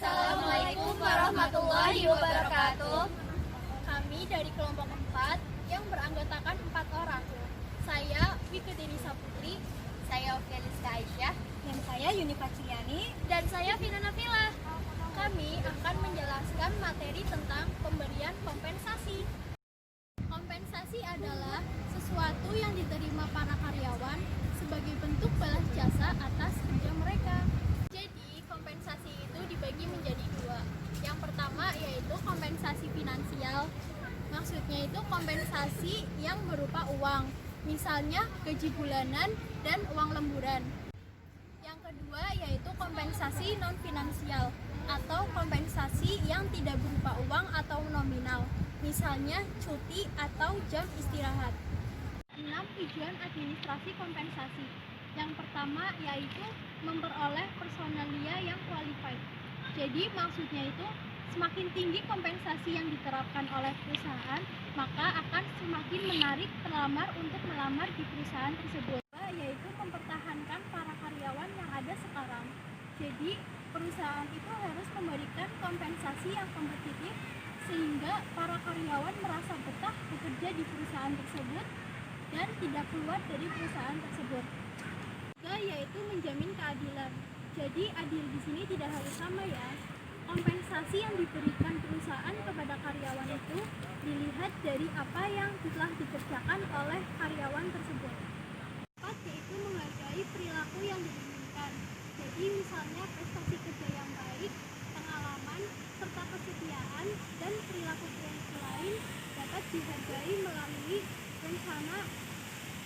Assalamualaikum warahmatullahi wabarakatuh. Kami dari kelompok 4 yang beranggotakan 4 orang. Saya Wike Denisa Putri, Saya Feliska Aisyah, dan saya Yuni Paciani, dan saya Vina Nafila. kami akan menjelaskan materi tentang pemberian kompensasi. Kompensasi adalah sesuatu yang diterima para karyawan sebagai bentuk balas jasa atas kerja mereka. Jadi, kompensasi itu dibagi menjadi dua. Yang pertama yaitu kompensasi finansial. Maksudnya itu kompensasi yang berupa uang, misalnya gaji bulanan dan uang lemburan. Yang kedua yaitu kompensasi non-finansial atau kompensasi yang tidak berupa uang atau nominal, misalnya cuti atau jam istirahat. 6 tujuan administrasi kompensasi. Yang pertama yaitu memperoleh personalia yang qualified. Jadi maksudnya itu semakin tinggi kompensasi yang diterapkan oleh perusahaan, maka akan semakin menarik pelamar untuk melamar di perusahaan tersebut. Yaitu mempertahankan para karyawan yang ada sekarang. Jadi perusahaan itu harus memberikan kompensasi yang kompetitif sehingga para karyawan merasa betah bekerja di perusahaan tersebut dan tidak keluar dari perusahaan tersebut. Ketiga yaitu menjamin keadilan. Jadi adil di sini tidak harus sama ya. Kompensasi yang diberikan perusahaan kepada karyawan itu dilihat dari apa yang telah dikerjakan oleh karyawan tersebut. Keempat yaitu menghargai perilaku yang diinginkan. Jadi misalnya prestasi kerja yang baik, pengalaman, serta kesetiaan dan perilaku lain dapat dihargai melalui rencana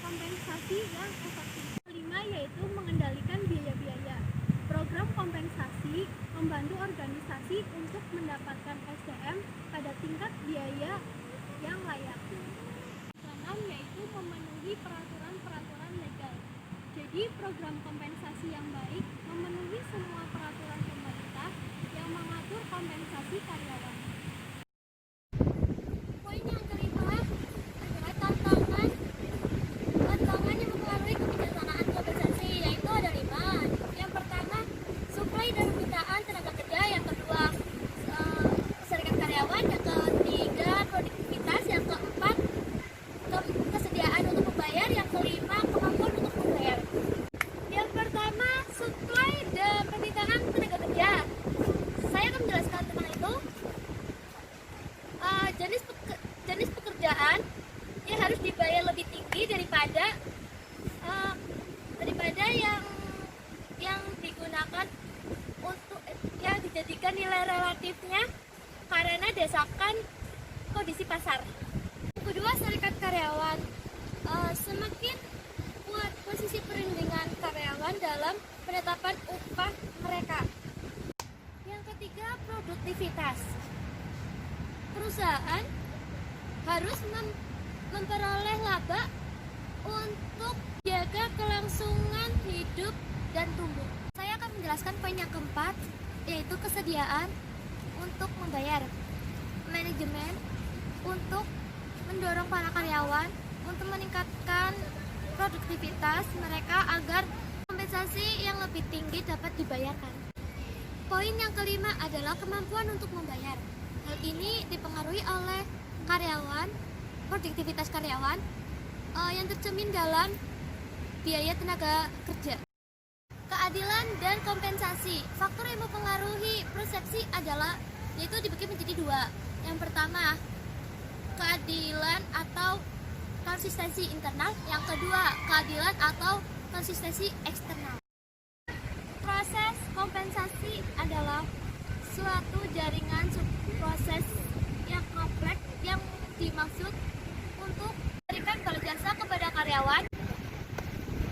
kompensasi yang efektif. Kelima yaitu mengendalikan biaya-biaya. Program kompensasi membantu organisasi untuk mendapatkan SDM pada tingkat biaya yang layak. Keenam yaitu memenuhi peraturan-peraturan legal. Jadi program kompensasi yang baik memenuhi semua peraturan pemerintah yang mengatur kompensasi karyawan. Poin yang kelima adalah tantangan yang mempengaruhi kebijaksanaan kompensasi, yaitu ada 5. Yang pertama, suplai dan permintaan tenaga kerja. Yang kedua, keserikan karyawan. Yang ketiga, produktivitas. Yang keempat, kesediaan untuk membayar. Yang kelima, kemampuan untuk membayar. Yang pertama, suplai dan permintaan tenaga kerja. Saya akan menjelaskan tentang itu. Jenis pekerjaan yang harus dibayar lebih tinggi daripada yang digunakan untuk yang dijadikan nilai relatifnya karena desakan kondisi pasar. Yang kedua, serikat karyawan. Semakin kuat posisi perlindungan karyawan dalam penetapan upah mereka. Yang ketiga, produktivitas. Perusahaan harus memperoleh laba untuk jaga kelangsungan hidup dan tumbuh. Saya akan menjelaskan poin yang keempat, yaitu kesediaan untuk membayar. Manajemen untuk mendorong para karyawan untuk meningkatkan produktivitas mereka agar kompensasi yang lebih tinggi dapat dibayarkan. Poin yang kelima adalah kemampuan untuk membayar. Hal ini dipengaruhi oleh karyawan, produktivitas karyawan yang tercermin dalam biaya tenaga kerja. Keadilan dan kompensasi. Faktor yang mempengaruhi persepsi adalah yaitu dibagi menjadi 2. Yang pertama, keadilan atau konsistensi internal. Yang kedua, keadilan atau konsistensi eksternal. Proses kompensasi adalah suatu jaringan proses yang kompleks yang dimaksud untuk memberikan balas jasa kepada karyawan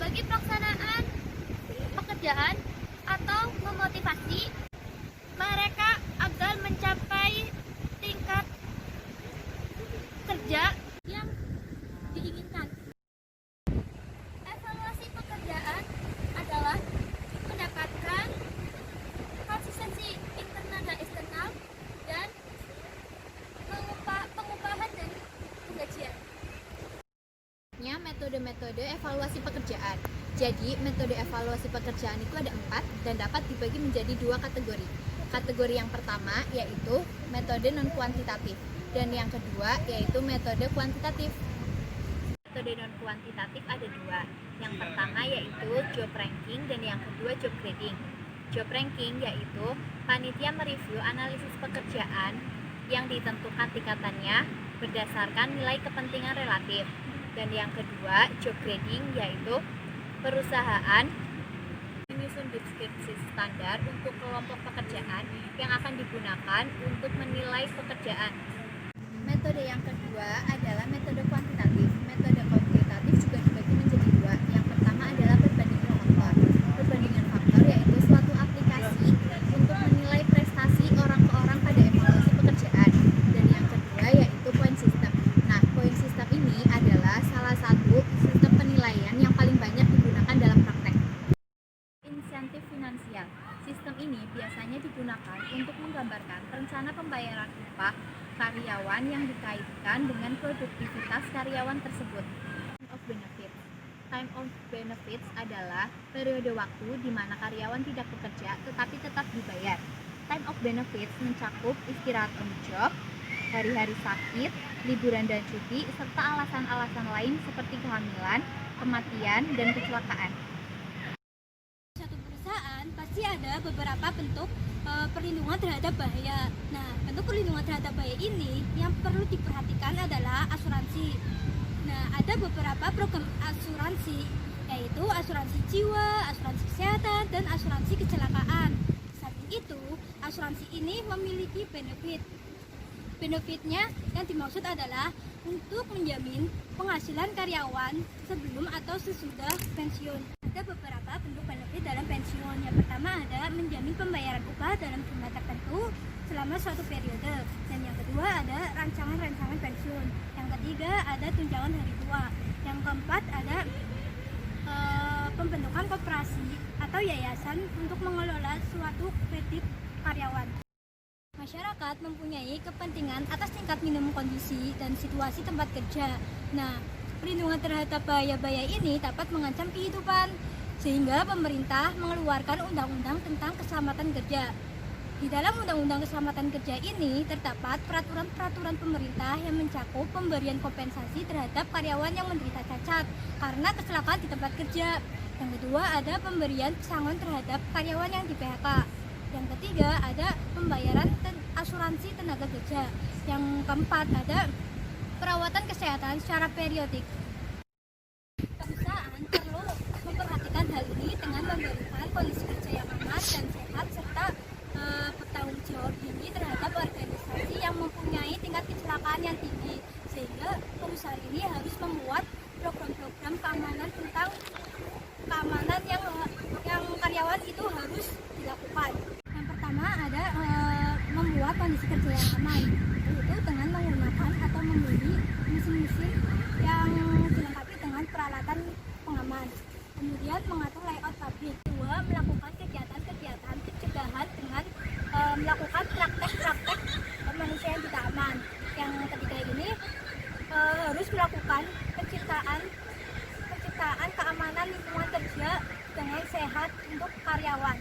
bagi pelaksanaan pekerjaan atau memotivasi mereka agar mencapai tingkat kerja yang diinginkan. Evaluasi pekerjaan adalah mendapatkan konsistensi internal dan eksternal dan pengupahan dan penggajian. Metode-metode evaluasi pekerjaan. Jadi, metode evaluasi pekerjaan itu ada 4 dan dapat dibagi menjadi 2 kategori. Kategori yang pertama yaitu metode non-kuantitatif dan yang kedua yaitu metode kuantitatif. Metode non-kuantitatif ada dua. Yang pertama yaitu job ranking dan yang kedua job grading. Job ranking yaitu panitia mereview analisis pekerjaan yang ditentukan tingkatannya berdasarkan nilai kepentingan relatif. Dan yang kedua job grading yaitu perusahaan menyusun deskripsi standar untuk kelompok pekerjaan yang akan digunakan untuk menilai pekerjaan. Metode yang kedua adalah metode kuantitatif. Metode kuantitatif juga dibagi menjadi dua. Yang pertama adalah perbandingan faktor. Perbandingan faktor yaitu suatu aplikasi untuk menilai prestasi orang ke orang pada evaluasi pekerjaan. Dan yang kedua yaitu point system. Nah, point system ini adalah salah satu sistem penilaian yang paling banyak digunakan dalam praktek. Insentif finansial. Sistem ini biasanya digunakan untuk menggambarkan rencana pembayaran upah karyawan yang dikaitkan dengan produktivitas karyawan tersebut. Time of benefits. Time of benefits adalah periode waktu di mana karyawan tidak bekerja tetapi tetap dibayar. Time of benefits mencakup istirahat on job, hari-hari sakit, liburan dan cuti, serta alasan-alasan lain seperti kehamilan, kematian, dan kecelakaan. Satu perusahaan pasti ada beberapa bentuk perlindungan terhadap bahaya. Nah, bentuk perlindungan terhadap bahaya ini yang perlu diperhatikan adalah asuransi. Nah, ada beberapa program asuransi, yaitu asuransi jiwa, asuransi kesehatan, dan asuransi kecelakaan. Samping itu, asuransi ini memiliki benefit. Benefitnya yang dimaksud adalah untuk menjamin penghasilan karyawan sebelum atau sesudah pensiun. Ada beberapa bentuk benefit dalam pensiun. Yang pertama ada menjamin pembayaran upah dalam jumlah tertentu selama suatu periode. Dan yang kedua ada rancangan-rancangan pensiun. Yang ketiga ada tunjangan hari tua. Yang keempat ada pembentukan koperasi atau yayasan untuk mengelola suatu kredit karyawan. Masyarakat mempunyai kepentingan atas tingkat minimum kondisi dan situasi tempat kerja. Nah, perlindungan terhadap bahaya-bahaya ini dapat mengancam kehidupan, sehingga pemerintah mengeluarkan undang-undang tentang keselamatan kerja. Di dalam undang-undang keselamatan kerja ini terdapat peraturan-peraturan pemerintah yang mencakup pemberian kompensasi terhadap karyawan yang menderita cacat karena kecelakaan di tempat kerja. Yang kedua ada pemberian pesangon terhadap karyawan yang di PHK. Yang ketiga ada pembayaran asuransi tenaga kerja. Yang keempat ada perawatan kesehatan secara periodik. Perusahaan perlu memperhatikan hal ini dengan memberikan kondisi kerja yang aman dan sehat serta bertanggung jawab tinggi terhadap organisasi yang mempunyai tingkat kecelakaan yang tinggi, sehingga perusahaan ini harus membuat program-program keamanan tentang keamanan yang karyawan itu harus dilakukan. Yang pertama ada membuat kondisi kerja yang aman, yaitu dengan menggunakan atau membeli mesin-mesin yang dilengkapi dengan peralatan pengaman. Kemudian mengatur layout pabrik. Kedua, melakukan kegiatan-kegiatan pencegahan dengan melakukan praktek-praktek manusia yang tidak aman. Yang ketiga ini harus melakukan penciptaan keamanan lingkungan kerja dengan sehat untuk karyawan.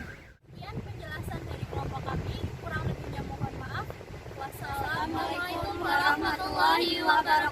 Sekian penjelasan dari kelompok kami, kurang lebihnya mohon maaf. Wassalamualaikum Warahmatullahi wabarakatuh.